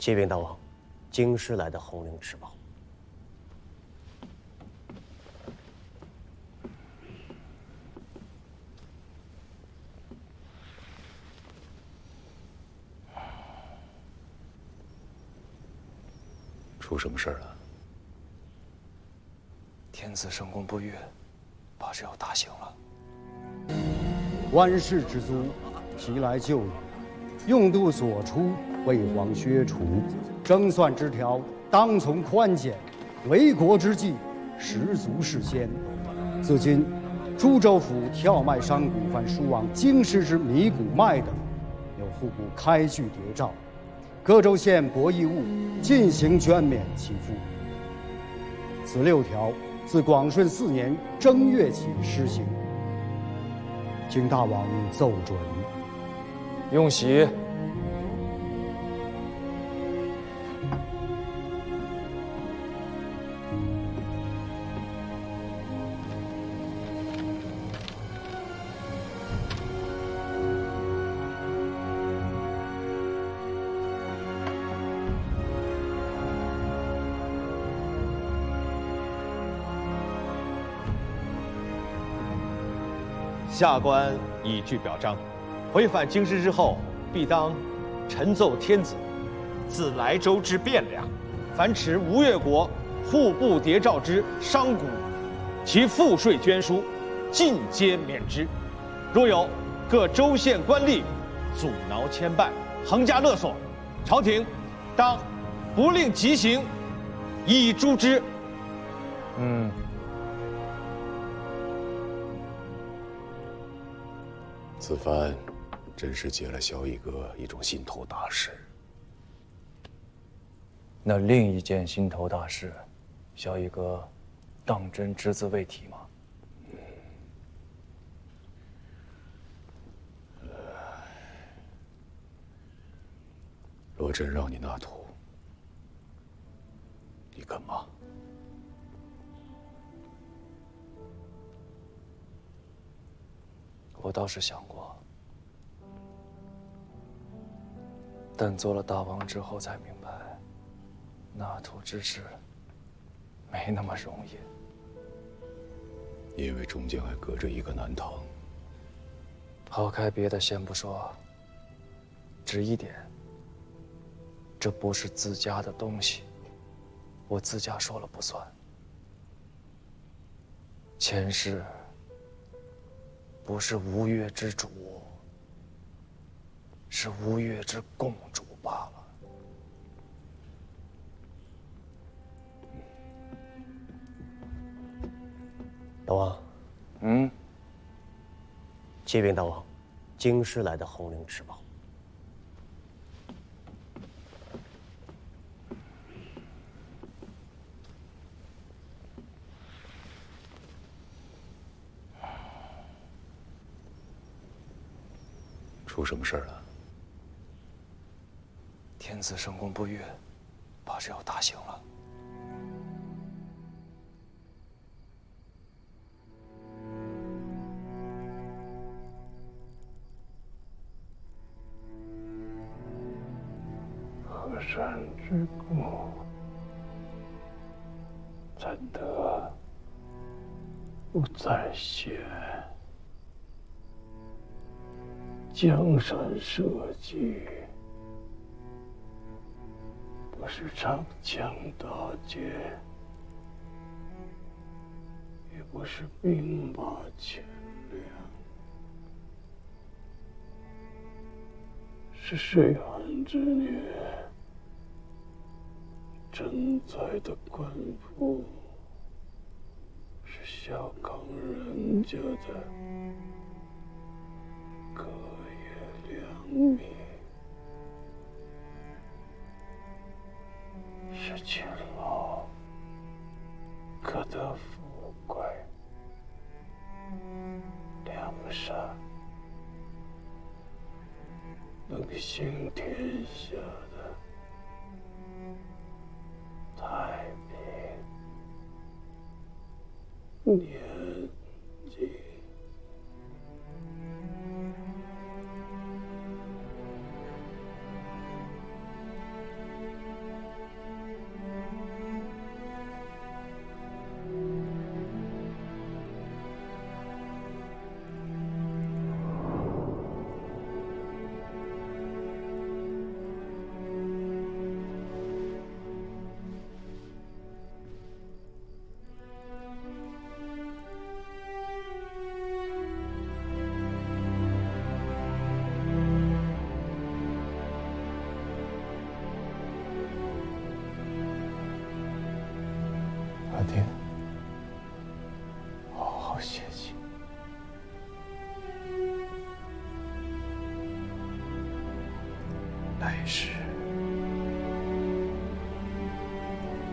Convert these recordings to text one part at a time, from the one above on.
启禀大王，京师来的红绫持宝。出什么事儿了？天子圣公不悦，怕是要大刑了。万世之租，提来就矣。用度所出，为皇削除。征算之条，当从宽减。为国之计，实足是先。自今，株洲府跳卖商贾凡输往京师之米谷麦等，有户部开具谍照。各州县博弈物进行捐免其赋。此6条自广顺4年正月起施行，请大王奏准。用喜。下官已具表彰，回返京师之后，必当陈奏天子，自莱州之汴梁，凡持吴越国户部谍照之商贾，其赋税捐书，尽皆免之。若有各州县官吏阻挠牵绊，横加勒索，朝廷当不令极刑，以诛之。此番真是解了萧逸哥一种心头大事。那另一件心头大事，萧逸哥当真只字未提吗？若真让你纳土，你肯吗？我倒是想过，但做了大王之后才明白，纳土之事没那么容易。因为中间还隔着一个南唐。抛开别的先不说，只一点，这不是自家的东西，我自家说了不算。前世不是吴越之主，是吴越之共主罢了。大王，启禀大王，京师来的红绫持宝。出什么事儿了？天子圣公不悦，怕是要大刑了。河山之故，怎得不再显？江山社稷，不是长枪大剑，也不是兵马钱粮，是水旱之年赈灾的官府，是小康人家的个月粮米，是勤劳可得富贵，良善能行天下的太平年纪。定好好学习。来世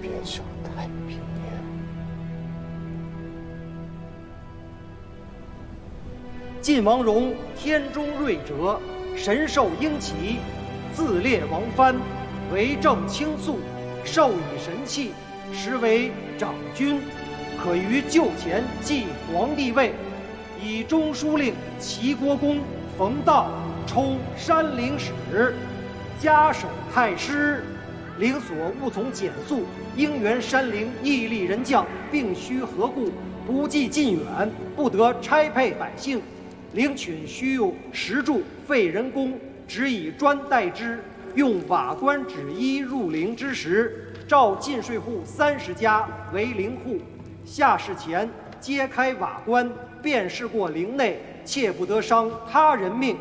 便享太平年。晋王戎天中瑞哲，神授鹰旗，自列王藩，为政清肃，授以神器，实为长君，可于就前继皇帝位。以中书令齐国公冯道充山陵使，加守太师，领所务从简肃，应援山陵毅力人将，并须何故？不计近远，不得差配百姓。领取须用石柱废人工，只以砖代之。用瓦官纸衣入陵之时，召进税户30家为陵户。下士前揭开瓦官，便是过陵内，切不得伤他人命。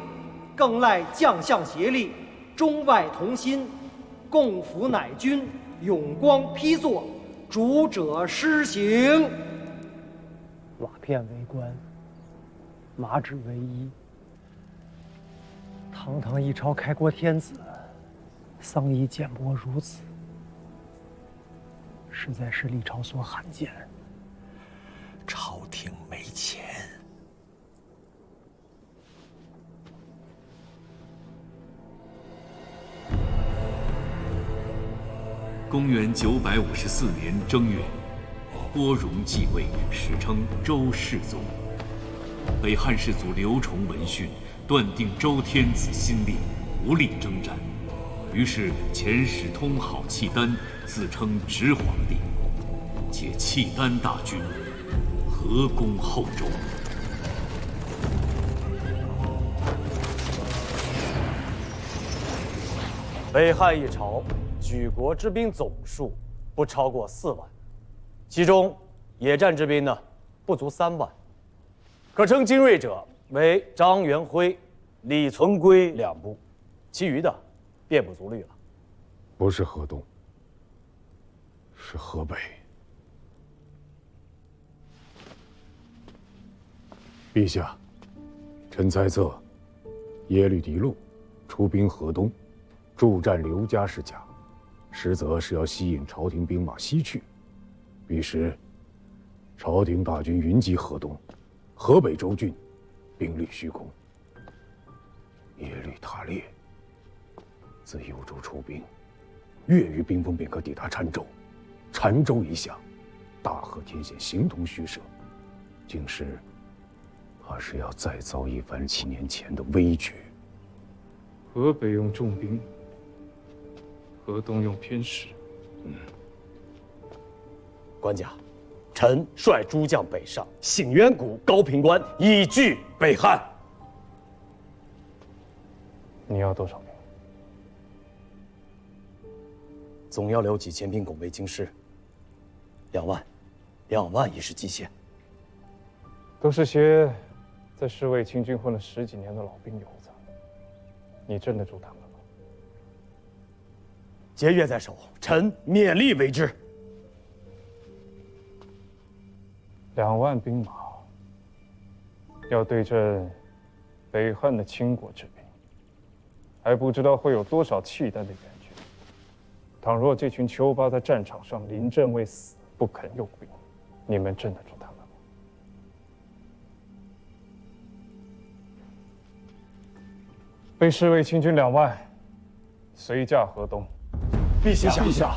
更赖将相协力，中外同心，共辅乃君，永光批作，主者施行。瓦片为官，麻纸为衣。堂堂一朝开国天子，丧仪简薄如此，实在是历朝所罕见。朝廷没钱。公元954年正月，郭荣继位，史称周世宗。北汉世祖刘崇闻讯，断定周天子心烈，无力征战，于是遣使通好契丹，自称直皇帝，借契丹大军合攻后周。北汉一朝举国之兵总数不超过4万，其中野战之兵呢不足3万，可称精锐者为张元辉、李存圭2部，其余的便不足虑了。不是河东，是河北。陛下，臣猜测，耶律狄禄出兵河东，助战刘家世家，实则是要吸引朝廷兵马西去。彼时，朝廷大军云集河东，河北州郡兵力虚空。耶律塔列自幽州出兵，月余兵锋便可抵达澶州。澶州一向，大河天险，形同虚设。京师怕是要再遭一番7年前的危局。河北用重兵，河东用偏师。官家，臣率诸将北上，醒渊谷、高平关，以拒北汉。你要多少兵？总要留几千兵拱卫京师。2万，2万已是极限。都是些在侍卫清军混了10几年的老兵油子，你镇得住他们吗？节约在手，臣勉力为之。2万兵马，要对阵北汉的倾国之兵，还不知道会有多少契丹的援军。倘若这群丘巴在战场上临阵未死，不肯用兵，你们镇得住他们吗？被侍卫清军2万，随驾河东。陛下，陛下，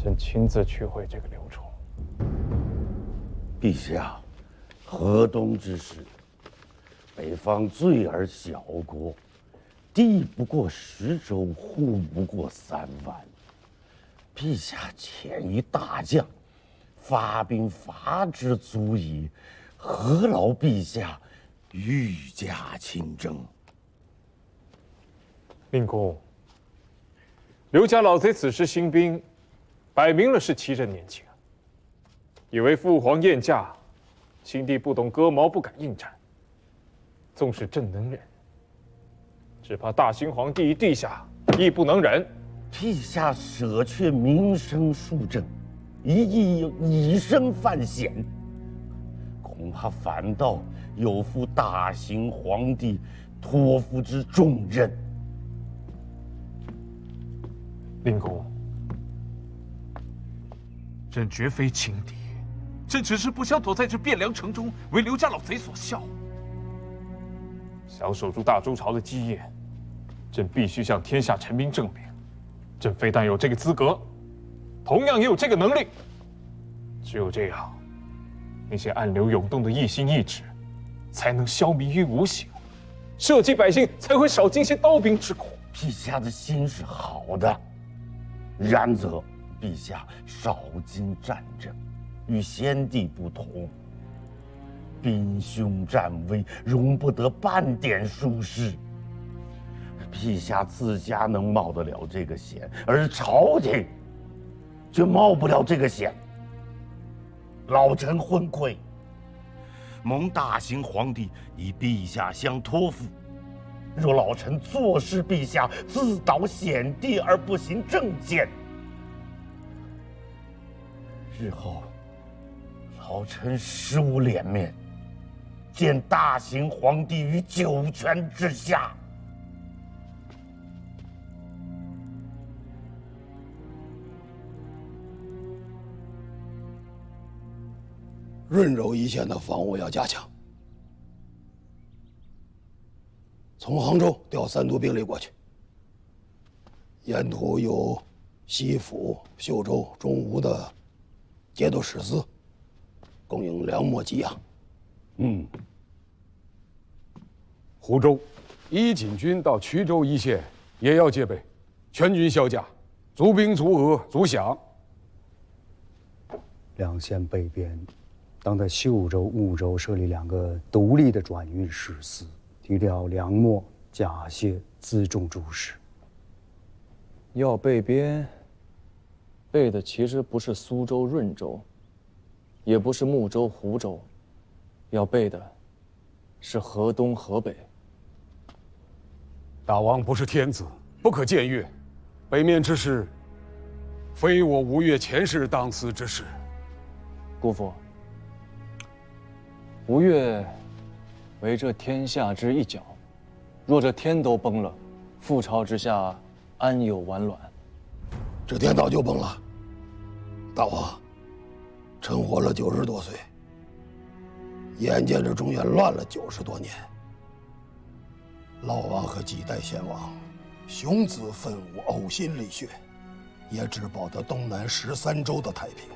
朕亲自去会这个刘崇。陛下，河东之事，北方罪而小国，地不过10州，户不过3万。陛下遣一大将，发兵伐之足矣，何劳陛下御驾亲征？令公，刘家老贼此时兴兵，摆明了是欺朕年轻，以为父皇宴驾，亲帝不懂割毛，不敢应战。纵使朕能忍，只怕大清皇帝一地下，亦不能忍。陛下舍却民生庶政，一意以身犯险，恐怕反倒有负大行皇帝托付之重任。令公，朕绝非轻敌，朕只是不想躲在这汴梁城中，为刘家老贼所笑。想守住大周朝的基业，朕必须向天下臣民证明，朕非但有这个资格，同样也有这个能力。只有这样，那些暗流涌动的异心异志，才能消弭于无形，社稷百姓才会少经些刀兵之苦。陛下的心是好的，然则陛下少经战争，与先帝不同，兵凶战危，容不得半点疏失。陛下自家能冒得了这个险，而朝廷却冒不了这个险。老臣昏聩，蒙大行皇帝以陛下相托付。若老臣坐视陛下自导险地而不行正谏，日后老臣实无脸面见大行皇帝于九泉之下。润州一线的防务要加强，从杭州调3都兵力过去，沿途有西府、秀州、中吴的节度使司，供应粮秣给养。湖州一锦军到衢州一线也要戒备，全军销甲，足兵足额足饷。两县北边，当在秀州、婺州设立2个独立的转运使司，提调粮秣、甲械、辎重诸事。要备边，备的其实不是苏州、润州，也不是睦州、湖州，要备的是河东、河北。大王不是天子，不可僭越。北面之事，非我吴越前世当思之事。姑父，吴越为这天下之一角，若这天都崩了，覆巢之下安有完卵？这天早就崩了。大王，臣活了90多岁，眼见着中原乱了90多年。老王和几代先王，雄姿奋武，呕心沥血，也只保得东南13州的太平。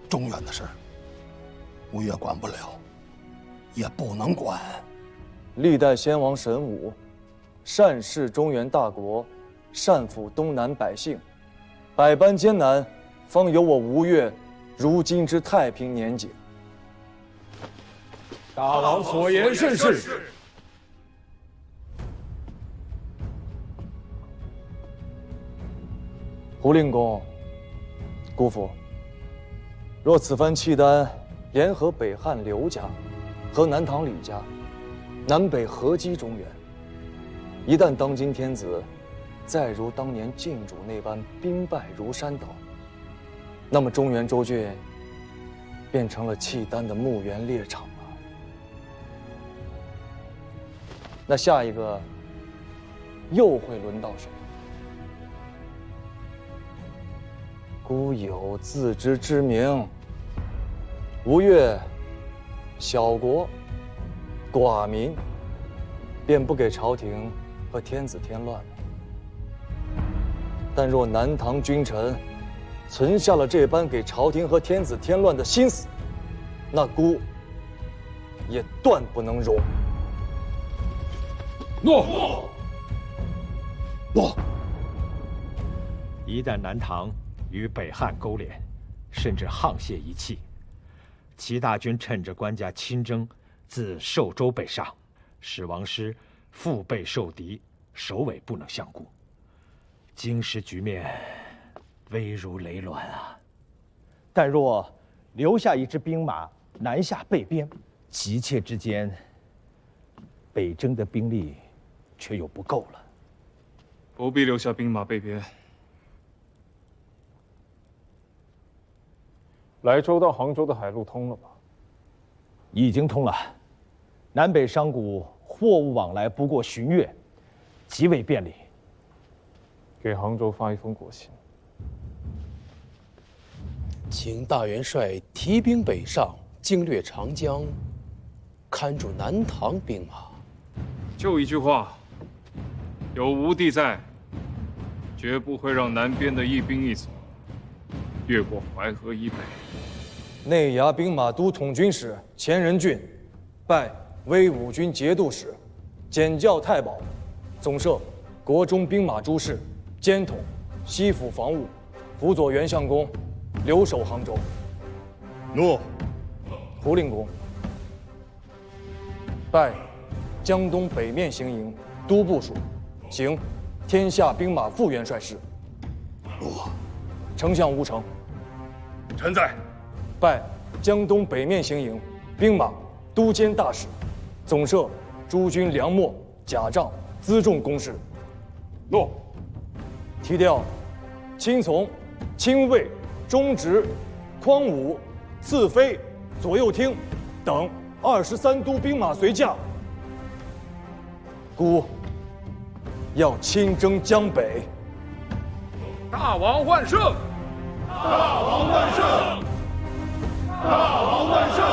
中原的事儿，吴越管不了，也不能管。历代先王神武，善事中原大国，善抚东南百姓，百般艰难，方有我吴越如今之太平年景。大王所言甚是。胡令公，姑父，若此番契丹联合北汉刘家和南唐李家，南北合击中原，一旦当今天子再如当年晋主那般兵败如山倒，那么中原州郡变成了契丹的墓园猎场了。那下一个又会轮到谁？孤有自知之明，吴越小国寡民，便不给朝廷和天子添乱了。但若南唐君臣存下了这般给朝廷和天子添乱的心思，那孤也断不能容。诺。一旦南唐与北汉勾连，甚至沆瀣一气，齐大军趁着官家亲征，自寿州北上，使王师腹背受敌，首尾不能相顾，京师局面危如累卵啊！但若留下一支兵马南下备边，急切之间，北征的兵力却又不够了。不必留下兵马备边，莱州到杭州的海路通了吧？已经通了，南北商贾货物往来不过旬月，极为便利。给杭州发一封国信，请大元帅提兵北上，经略长江，看住南唐兵马。就一句话，有吴地在，绝不会让南边的一兵一卒越过淮河以北。内衙兵马都统军使钱仁俊，拜威武军节度使，检校太保，总摄国中兵马诸事，兼统西府防务，辅佐袁相公留守杭州。诺。胡令公，拜江东北面行营都部署，行天下兵马副元帅事。诺。丞相吴成，臣在。拜江东北面行营兵马都监大使，总摄诸军粮秣、甲仗、辎重公事。诺。提调亲从、亲卫、中直、匡武、次飞、左右厅等23都兵马随驾，孤要亲征江北。大王万圣！大王万圣！大王万圣！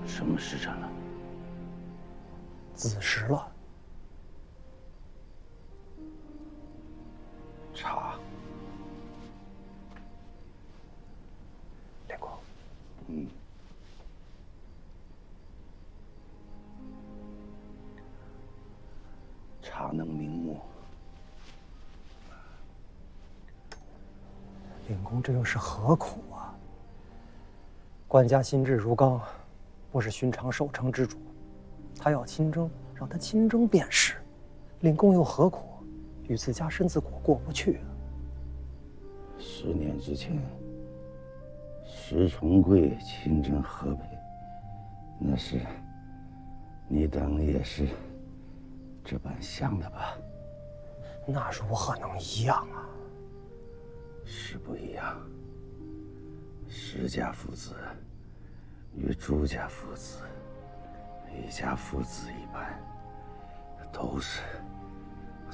什么时辰了？子时了。茶。连公。茶能明目。令公这又是何苦啊？官家心志如钢，不是寻常守城之主。他要亲征，让他亲征便是。令公又何苦与自家身子骨过不去啊？10年之前，石重贵亲征河北，那是你等也是这般想的吧？那如何能一样啊？是不一样。石家父子与朱家父子、李家父子一般，都是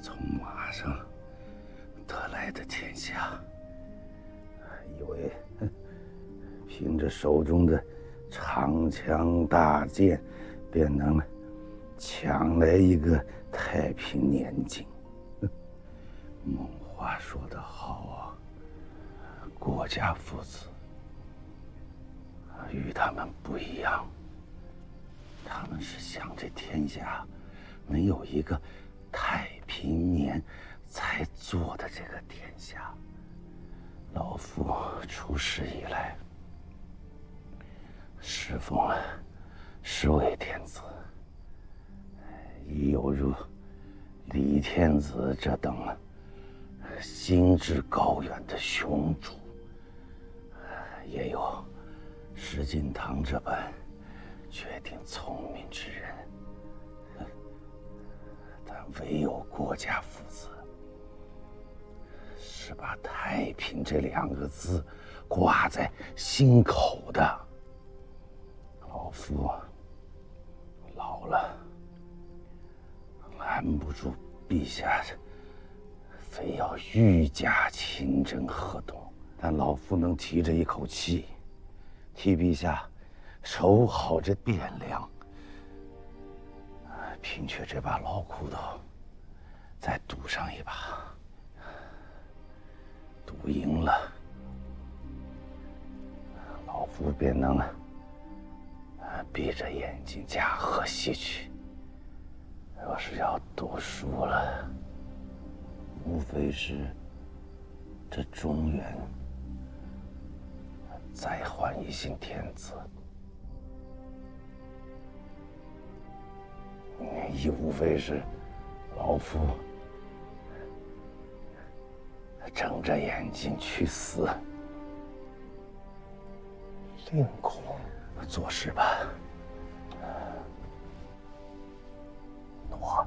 从马上得来的天下，以为凭着手中的长枪大剑，便能抢来一个太平年景。孟华说得好啊，郭家父子与他们不一样，他们是想这天下没有一个太平年才做的这个天下。老夫出世以来，侍奉了10位天子，已有如李天子这等心智高远的雄主，也有石敬瑭这般决定聪明之人，但唯有郭家父子是把太平这2个字挂在心口的。老夫老了，拦不住陛下非要御驾亲征河东，但老夫能提着一口气，替陛下守好这汴梁。凭却这把老骨头，再赌上一把，赌赢了，老夫便能闭着眼睛驾鹤西去。若是要赌输了，无非是这中原再换一姓天子，亦无非是老夫睁着眼睛去死。令公，做事吧。诺。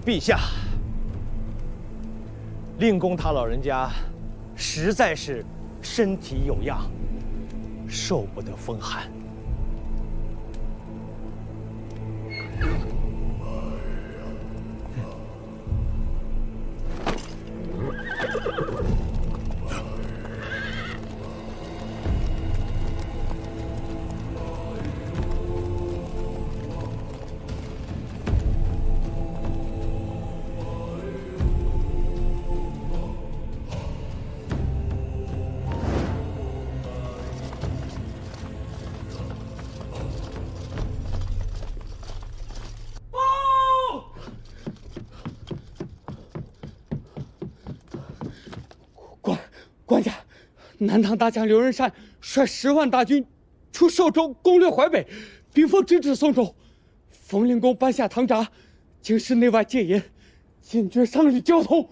陛下，令公他老人家实在是身体有恙，受不得风寒。官家，南唐大将刘仁善率10万大军出寿州攻略淮北，兵锋直指宋州。冯令公颁下唐札，京师内外戒严，禁绝商旅交通。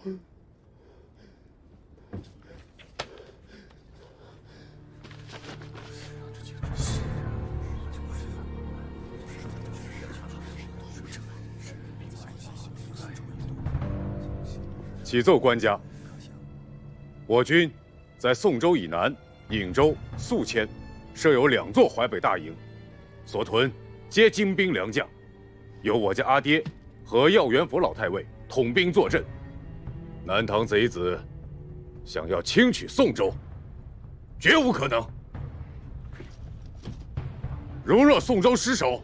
启奏官家，我军在宋州以南、颍州、宿迁设有2座淮北大营，所屯皆精兵良将，由我家阿爹和耀元佛老太尉统兵坐镇。南唐贼子想要轻取宋州，绝无可能。如若宋州失守，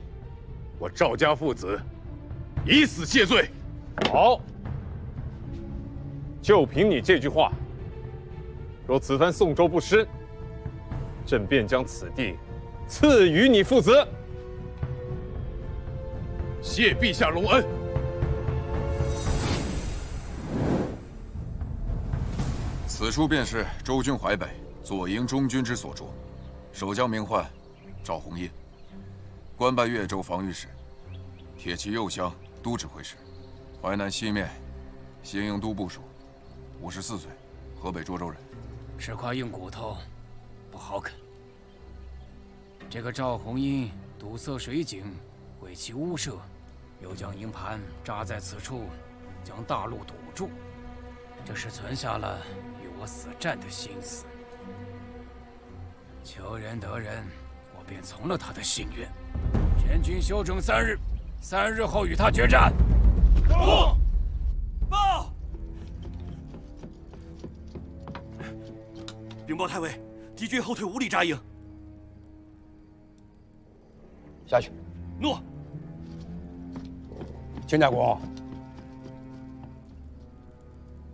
我赵家父子以死谢罪。好，就凭你这句话，若此番宋州不失，朕便将此地赐予你父子。谢陛下隆恩。此处便是州军淮北左营中军之所着，守将名唤赵弘殷，官拜越州防御使、铁骑右厢都指挥使，淮南西面协营都部署，54岁，河北涿州人。是块硬骨头，不好啃。这个赵弘殷堵塞水井，毁其屋舍，又将营盘扎在此处，将大路堵住，这是存下了与我死战的心思。求仁得仁，我便从了他的心愿。全军休整3日，3日后与他决战。报！报！禀报太尉，敌军后退无力扎营。下去。诺。秦家公。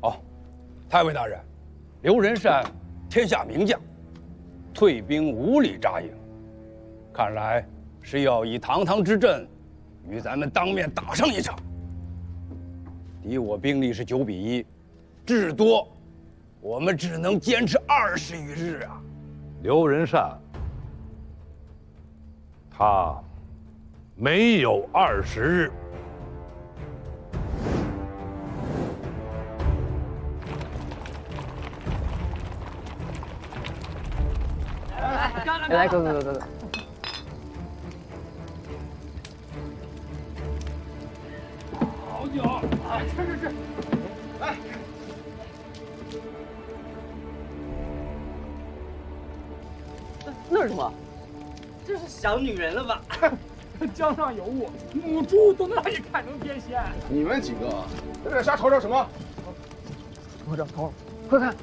好，太尉大人，刘仁善天下名将，退兵无力扎营，看来是要以堂堂之阵与咱们当面打上一场。敌我兵力是9比1，至多我们只能坚持20余日啊。刘仁善，他没有20日。来，走。好酒，吃。来。那是什么？这是想女人了吧？江上有雾，母猪都能让你看成天仙。你们几个在这瞎吵吵什么？头上，快看！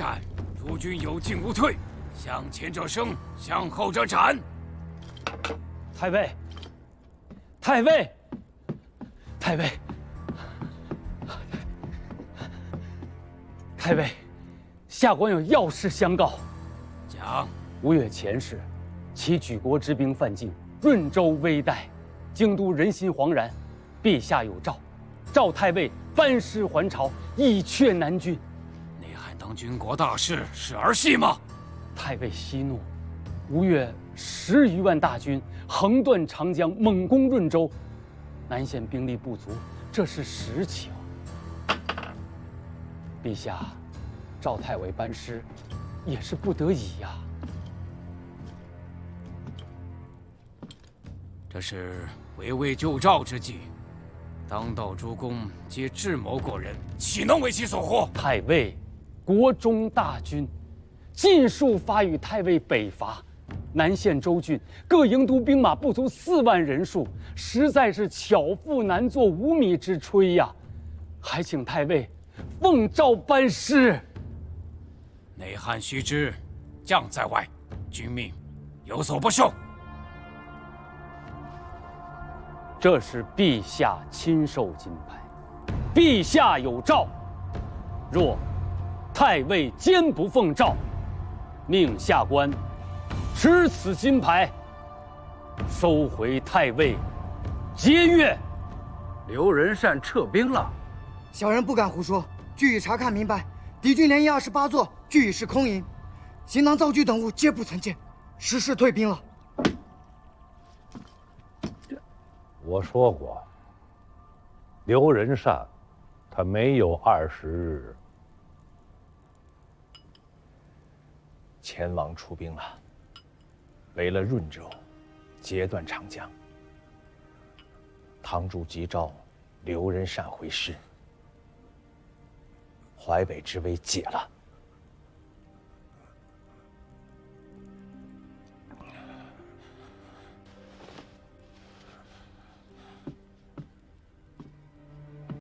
善，诸军有进无退，向前者生，向后者斩。太尉，太尉，太尉，太尉，下官有要事相告。讲。5月前世，其举国之兵犯境，润州危殆，京都人心惶然。陛下有诏，召太尉班师还朝，以却南军。内涵当军国大事是儿戏吗？太尉息怒。5月10余万大军横断长江，猛攻润州，南线兵力不足，这是实情。陛下召太尉班师，也是不得已呀。这是围魏救赵之计，当道诸公皆智谋过人，岂能为其所惑？太尉，国中大军尽数发与太尉北伐，南线州郡各营都兵马不足4万人数，实在是巧妇难做无米之炊呀！还请太尉奉诏班师。内汉须知，将在外，君命有所不受。这是陛下亲授金牌，陛下有诏，若太尉坚不奉诏，命下官持此金牌，收回太尉节钺。刘仁善撤兵了，小人不敢胡说，据已查看明白，敌军连营28座，俱已是空营，行囊造具等物皆不曾见，实是退兵了。我说过，刘仁善，他没有20日前王出兵了，围了润州，截断长江。堂主急召刘仁善回师，淮北之围解了。